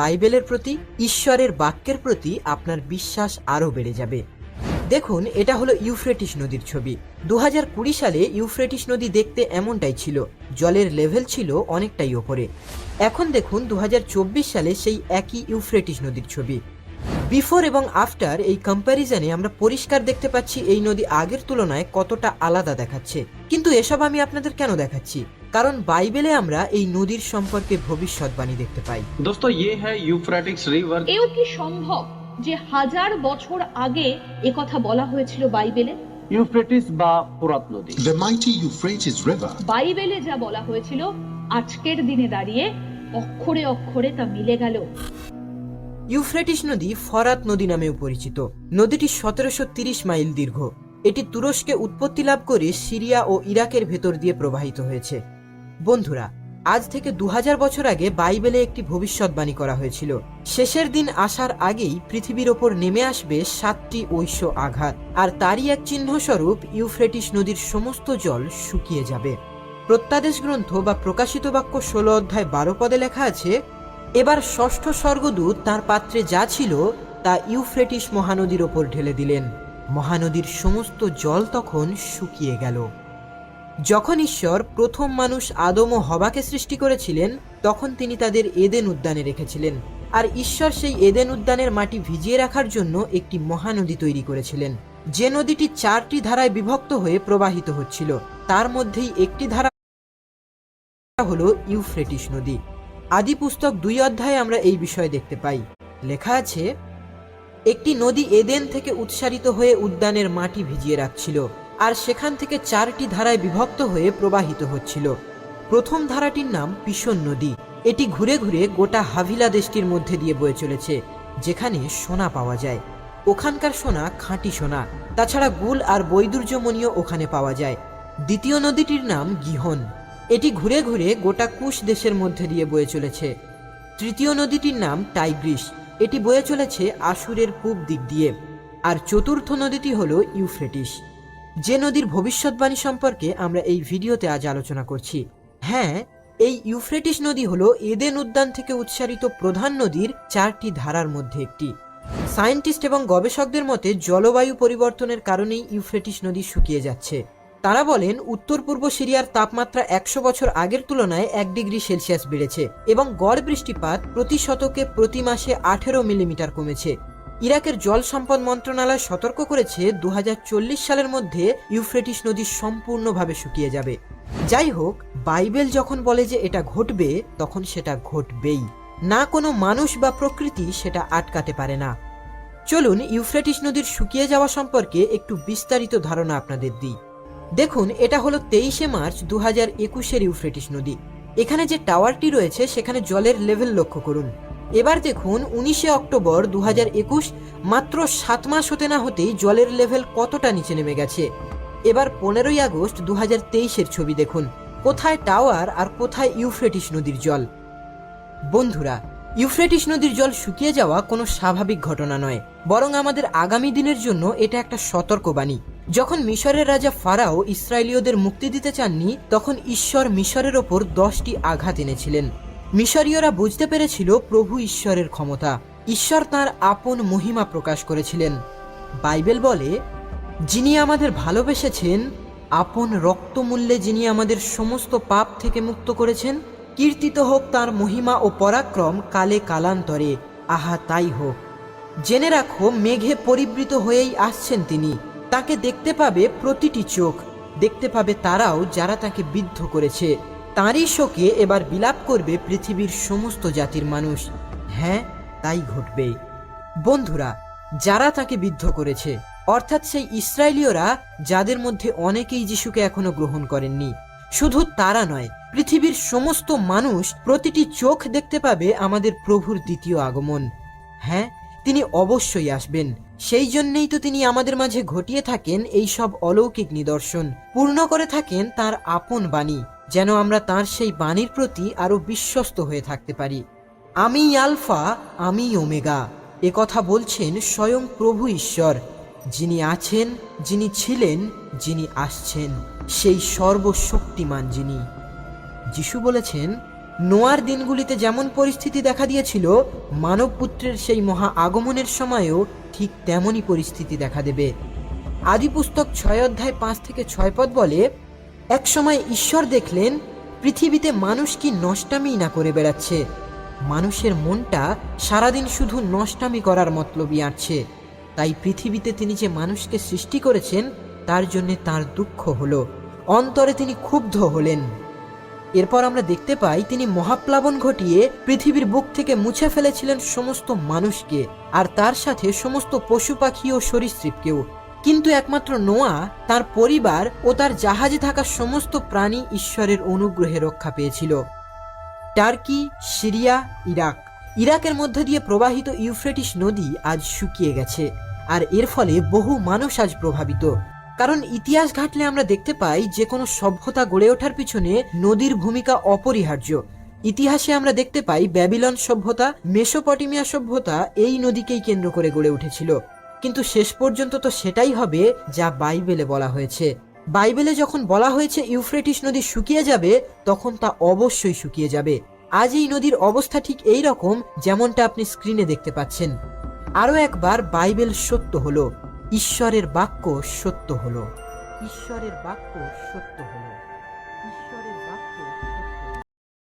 বাইবেলের প্রতি, ঈশ্বরের বাক্যের প্রতি আপনার বিশ্বাস আরও বেড়ে যাবে। দেখুন, এটা হলো ইউফ্রেটিস নদীর ছবি। 2020 সালে ইউফ্রেটিস নদী দেখতে এমনটাই ছিল, জলের লেভেল ছিল অনেকটাই ওপরে। এখন দেখুন 2024 সালে সেই একই ইউফ্রেটিস নদীর ছবি। বিফোর এবং আফটার এই কম্প্যারিজনে আমরা পরিষ্কার দেখতে পাচ্ছি এই নদী আগের তুলনায় কতটা আলাদা দেখাচ্ছে। কিন্তু এসব আমি আপনাদের কেন দেখাচ্ছি? কারণ বাইবেলে আমরা এই নদীর সম্পর্কে ভবিষ্যৎবাণী দেখতে পাই। दोस्तों ये है यूफ्रेटिस रिवर। এও কি সম্ভব যে 1000 বছর আগে একথা বলা হয়েছিল বাইবেলে? ইউফ্রেটিস বা ফোরাত নদী। The mighty Euphrates River. বাইবেলে যা বলা হয়েছিল আজকের দিনে দাঁড়িয়ে অক্ষরে অক্ষরে তা মিলে গেল। ইউফ্রেটিস নদী ফরাত নদী নামেও পরিচিত। নদীটি 1730 মাইল দীর্ঘ। এটি তুরস্কে উৎপত্তি লাভ করে সিরিয়া ও ইরাকের ভেতর দিয়ে প্রবাহিত হয়েছে। বন্ধুরা, আজ থেকে 2000 বছর আগে বাইবেলে একটি ভবিষ্যৎবাণী করা হয়েছিল। শেষের দিন আসার আগেই পৃথিবীর ওপর নেমে আসবে 7টি ঐশ্য আঘাত, আর তারই এক চিহ্নস্বরূপ ইউফ্রেটিস নদীর সমস্ত জল শুকিয়ে যাবে। প্রত্যাদেশ গ্রন্থ বা প্রকাশিত বাক্য 16 অধ্যায় 12 পদে লেখা আছে, এবার ষষ্ঠ স্বর্গদূত তার পাত্রে যা ছিল তা ইউফ্রেটিস মহানদীর ওপর ঢেলে দিলেন। মহানদীর সমস্ত জল তখন শুকিয়ে গেল। যখন ঈশ্বর প্রথম মানুষ আদম ও হবাকে সৃষ্টি করেছিলেন, তখন তিনি তাদের এদেন উদ্যানে রেখেছিলেন। আর ঈশ্বর সেই এদেন উদ্যানের মাটি ভিজিয়ে রাখার জন্য একটি মহানদী তৈরি করেছিলেন, যে নদীটি 4টি ধারায় বিভক্ত হয়ে প্রবাহিত হচ্ছিল। তার মধ্যেই একটি ধারা হলো ইউফ্রেটিস নদী। আদি পুস্তক 2 অধ্যায়ে আমরা এই বিষয় দেখতে পাই। লেখা আছে, একটি নদী এদেন থেকে উৎসারিত হয়ে উদ্যানের মাটি ভিজিয়ে রাখছিল, আর সেখান থেকে 4টি ধারায় বিভক্ত হয়ে প্রবাহিত হচ্ছিল। প্রথম ধারাটির নাম পিশন নদী। এটি ঘুরে ঘুরে গোটা হাভিলা দেশটির মধ্যে দিয়ে বয়ে চলেছে, যেখানে সোনা পাওয়া যায়। ওখানকার সোনা খাঁটি সোনা, তাছাড়া গুল আর বৈদুর্যমণিও ওখানে পাওয়া যায়। দ্বিতীয় নদীটির নাম গিহন। এটি ঘুরে ঘুরে গোটা কুশ দেশের মধ্যে দিয়ে বয়ে চলেছে। তৃতীয় নদীটির নাম টাইগ্রিস। এটি বয়ে চলেছে আশুরের পূব দিক দিয়ে। আর চতুর্থ নদীটি হলো ইউফ্রেটিস, যে নদীর ভবিষ্যৎবাণী সম্পর্কে আমরা এই ভিডিওতে আজ আলোচনা করছি। হ্যাঁ, এই ইউফ্রেটিস নদী হলো এদেন উদ্যান থেকে উৎসারিত প্রধান নদীর 4টি ধারার মধ্যে একটি। সায়েন্টিস্ট এবং গবেষকদের মতে জলবায়ু পরিবর্তনের কারণেই ইউফ্রেটিস নদী শুকিয়ে যাচ্ছে। তারা বলেন, উত্তর পূর্ব সিরিয়ার তাপমাত্রা 100 বছর আগের তুলনায় 1 ডিগ্রি সেলসিয়াস বেড়েছে এবং গড় বৃষ্টিপাত প্রতি শতকে প্রতি মাসে 18 মিলিমিটার কমেছে। ইরাকের জল সম্পদ মন্ত্রণালয় সতর্ক করেছে 2040 সালের মধ্যে ইউফ্রেটিস নদী সম্পূর্ণভাবে শুকিয়ে যাবে। যাই হোক, বাইবেল যখন বলে যে এটা ঘটবে, তখন সেটা ঘটবেই। না কোনো মানুষ বা প্রকৃতি সেটা আটকাতে পারে না। চলুন ইউফ্রেটিস নদীর শুকিয়ে যাওয়া সম্পর্কে একটু বিস্তারিত ধারণা আপনাদের দিই। দেখুন, এটা হলো 23শে মার্চ 2021-এর ইউফ্রেটিস নদী। এখানে যে টাওয়ারটি রয়েছে সেখানে জলের লেভেল লক্ষ্য করুন। এবার দেখুন 19শে অক্টোবর 2021, মাত্র 7 মাস হতে না হতেই জলের লেভেল কতটা নিচে নেমে গেছে। এবার 15ই আগস্ট 2023-এর ছবি দেখুন, কোথায় টাওয়ার আর কোথায় ইউফ্রেটিস নদীর জল। বন্ধুরা, ইউফ্রেটিস নদীর জল শুকিয়ে যাওয়া কোনো স্বাভাবিক ঘটনা নয়, বরং আমাদের আগামী দিনের জন্য এটা একটা সতর্কবাণী। যখন মিশরের রাজা ফারাও ইসরায়েলীয়দের মুক্তি দিতে চাননি, তখন ঈশ্বর মিশরের ওপর 10টি আঘাত এনেছিলেন। মিশরীয়রা বুঝতে পেরেছিল প্রভু ঈশ্বরের ক্ষমতা। ঈশ্বর তাঁর আপন মহিমা প্রকাশ করেছিলেন। বাইবেল বলে, যিনি আমাদের ভালোবেসেছেন, আপন রক্তমূল্যে যিনি আমাদের সমস্ত পাপ থেকে মুক্ত করেছেন, কীর্তিত হোক তাঁর মহিমা ও পরাক্রম কালে কালান্তরে, আহা তাই হোক। জেনে রাখো, মেঘে পরিবৃত হয়েই আসছেন তিনি। তাকে দেখতে পাবে প্রতিটি চোখ, দেখতে পাবে তারাও যারা তাকে বিদ্ধ করেছে। তাঁরই শোকে এবার বিলাপ করবে পৃথিবীর সমস্ত জাতির মানুষ। হ্যাঁ, তাই ঘটবে। বন্ধুরা, যারা তাকে বিদ্ধ করেছে, অর্থাৎ সেই ইসরায়েলীয়রা যাদের মধ্যে অনেকেই যিশুকে এখনো গ্রহণ করেননি, শুধু তারা নয়, পৃথিবীর সমস্ত মানুষ, প্রতিটি চোখ দেখতে পাবে আমাদের প্রভুর দ্বিতীয় আগমন। হ্যাঁ, তিনি অবশ্যই আসবেন। সেই জন্যই তো তিনি আমাদের মাঝে ঘটিয়ে থাকেন এই সব অলৌকিক নিদর্শন, পূর্ণ করে থাকেন তার আপন বাণী, যেন আমরা তার সেই বাণীর প্রতি আরো বিশ্বস্ত হয়ে থাকতে পারি। আমি আলফা, আমি ওমেগা, এ কথা বলছেন স্বয়ং প্রভু ঈশ্বর, যিনি আছেন, যিনি ছিলেন, যিনি আসছেন, সেই সর্বশক্তিমান যিনি। যিশু বলেছেন, নোয়ার দিনগুলিতে যেমন পরিস্থিতি দেখা দিয়েছিল, মানবপুত্রের সেই মহা আগমনের সময়েও ঠিক তেমনই পরিস্থিতি দেখা দেবে। আদিপুস্তক 6 অধ্যায় 5 থেকে 6 পদ বলে, এক সময় ঈশ্বর দেখলেন পৃথিবীতে মানুষ কি নষ্টামি না করে বেড়াচ্ছে। মানুষের মনটা সারাদিন শুধু নষ্টামি করার মতলবই আঁটছে। তাই পৃথিবীতে তিনি যে মানুষকে সৃষ্টি করেছেন তার জন্য তার দুঃখ হলো, অন্তরে তিনি ক্ষুব্ধ হলেন। এরপর আমরা দেখতে পাই তিনি মহাপ্লাবন ঘটিয়ে পৃথিবীর বুক থেকে মুছে ফেলেছিলেন সমস্ত মানুষকে, আর তার সাথে সমস্ত পশু পাখি ও সরীসৃপকেও। কিন্তু একমাত্র নোয়া, তার পরিবার ও তার জাহাজে থাকা সমস্ত প্রাণী ঈশ্বরের অনুগ্রহে রক্ষা পেয়েছিল। টার্কি, সিরিয়া, ইরাকের মধ্যে দিয়ে প্রবাহিত ইউফ্রেটিস নদী আজ শুকিয়ে গেছে, আর এর ফলে বহু মানুষ আজ প্রভাবিত। কারণ ইতিহাস ঘাটলে আমরা দেখতে পাই যে কোনো সভ্যতা গড়ে ওঠার পিছনে নদীর ভূমিকা অপরিহার্য। ইতিহাসে আমরা দেখতে পাই ব্যাবিলন সভ্যতা, মেসোপটেমিয়া সভ্যতা এই নদীকেই কেন্দ্র করে গড়ে উঠেছিল। কিন্তু শেষ পর্যন্ত তো সেটাই হবে যা বাইবেলে বলা হয়েছে। বাইবেলে যখন বলা হয়েছে ইউফ্রেটিস নদী শুকিয়ে যাবে, তখন তা অবশ্যই শুকিয়ে যাবে। আজ এই নদীর অবস্থা ঠিক এই রকম, যেমনটা আপনি স্ক্রিনে দেখতে পাচ্ছেন। আরো একবার বাইবেল সত্য হলো, ঈশ্বরের বাক্য সত্য হলো, ঈশ্বরের বাক্য সত্য হলো, ঈশ্বরের বাক্য